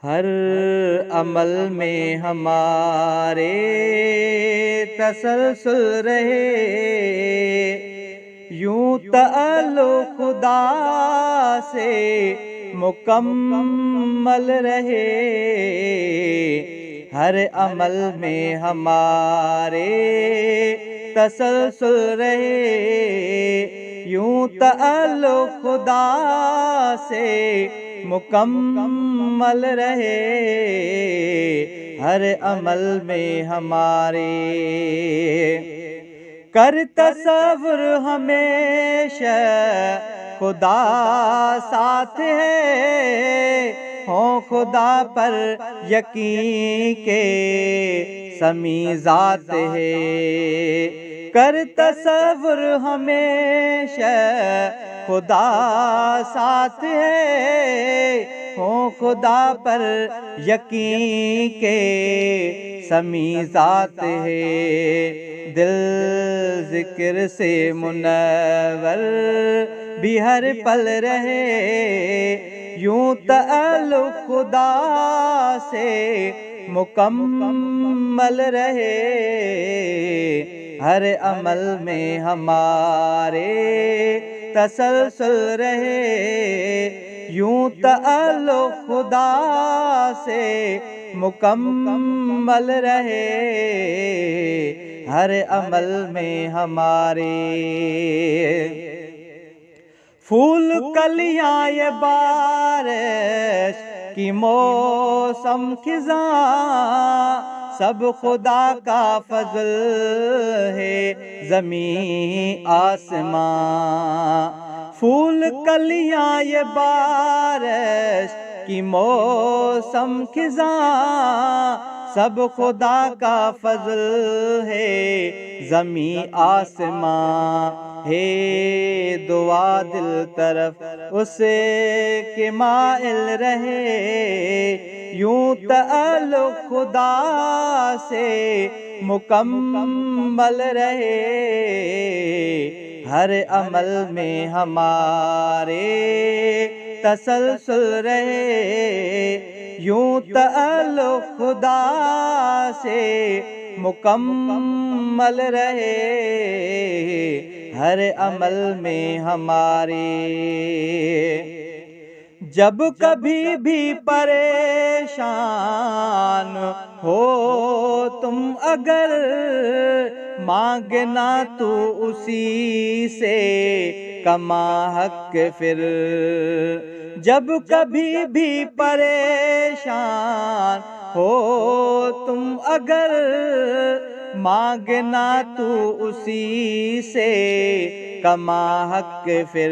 ہر عمل میں ہمارے تسلسل رہے، یوں تعلق خدا سے مکمل رہے۔ ہر عمل میں ہمارے تسلسل رہے، یوں تعلق خدا سے مکمل رہے۔ ہر عمل میں ہمارے کر تصور ہمیشہ خدا ساتھ ہے، ہوں خدا پر یقین کے سمیع ذات ہے۔ کر تصور ہمیشہ خدا ساتھ ہے، ہوں خدا پر یقین کے سمیع ذات ہے۔ دل ذکر سے منور بھی ہر پل رہے، یوں تعلق خدا سے مکمل رہے۔ ہر عمل میں ہمارے تسلسل رہے، یوں تعلق خدا سے مکمل رہے۔ ہر عمل میں ہمارے پھول کلیاں یہ بارش کی موسم خزاں، سب خدا کا فضل ہے زمین آسماں۔ پھول کلیاں یہ بارش کی موسم خزاں، سب خدا کا فضل ہے زمین آسماں۔ ہے دعا دل طرف اسے کہ مائل رہے، یوں تعلق خدا سے مکمل رہے۔ ہر عمل میں ہمارے تسلسل رہے، یوں تعلق خدا سے مکمل رہے۔ ہر عمل میں ہمارے جب کبھی بھی پریشان ہو تم اگر، مانگنا تو اسی سے کما حق پھر۔ جب کبھی بھی پریشان ہو تم اگر، مانگنا تو اسی سے کما حق پھر۔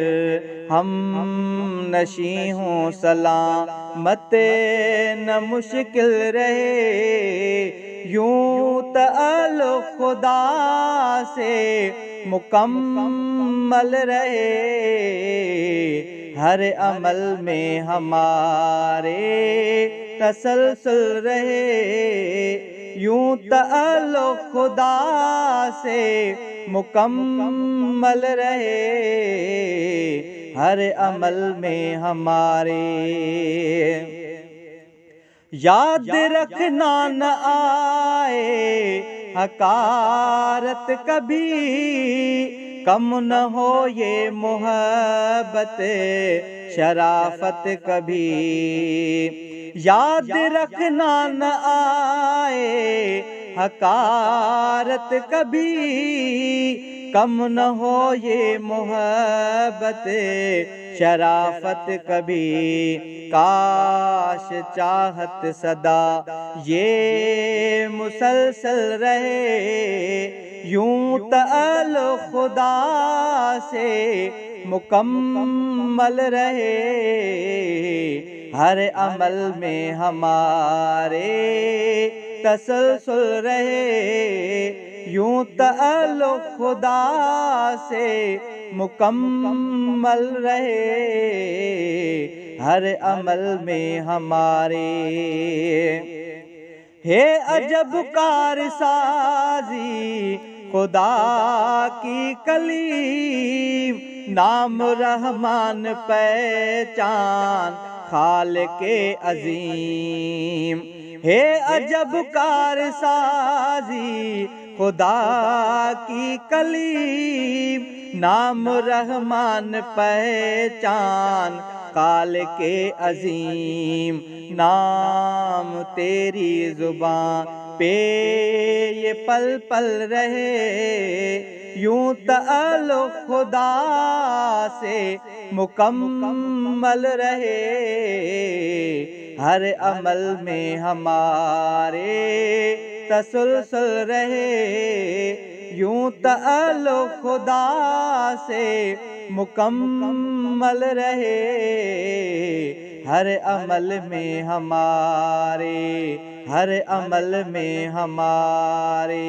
ہم نشیں ہوں سلامت نہ مشکل رہے، یوں تعلق خدا سے مکمل رہے۔ ہر عمل میں ہمارے تسلسل رہے، یوں تعلق خدا سے مکمل رہے۔ ہر عمل میں ہمارے یاد رکھنا نہ آئے حقارت کبھی، کم نہ ہو یہ محبت شرافت کبھی۔ یاد رکھنا نہ آئے حقارت کبھی، کم نہ ہو یہ محبت شرافت کبھی۔ کاش چاہت صدا یہ مسلسل رہے، یوں تعلق خدا سے مکمل رہے۔ ہر عمل میں ہمارے تسلسل رہے، یوں تعلق خدا سے مکمل رہے۔ ہر عمل میں ہمارے ہے عجب کار سازی خدا کی کلیم، نام رحمان پہچان خالق عظیم ہے عجب کار سازی خدا کی کلیم نام رحمان پہچان خالق عظیم نام تیری زبان پہ یہ پل پل رہے یوں تعلق خدا سے مکمل رہے ہر عمل میں ہمارے تسلسل رہے یوں تعلق خدا سے مکمل رہے ہر عمل میں ہمارے ہر عمل میں ہمارے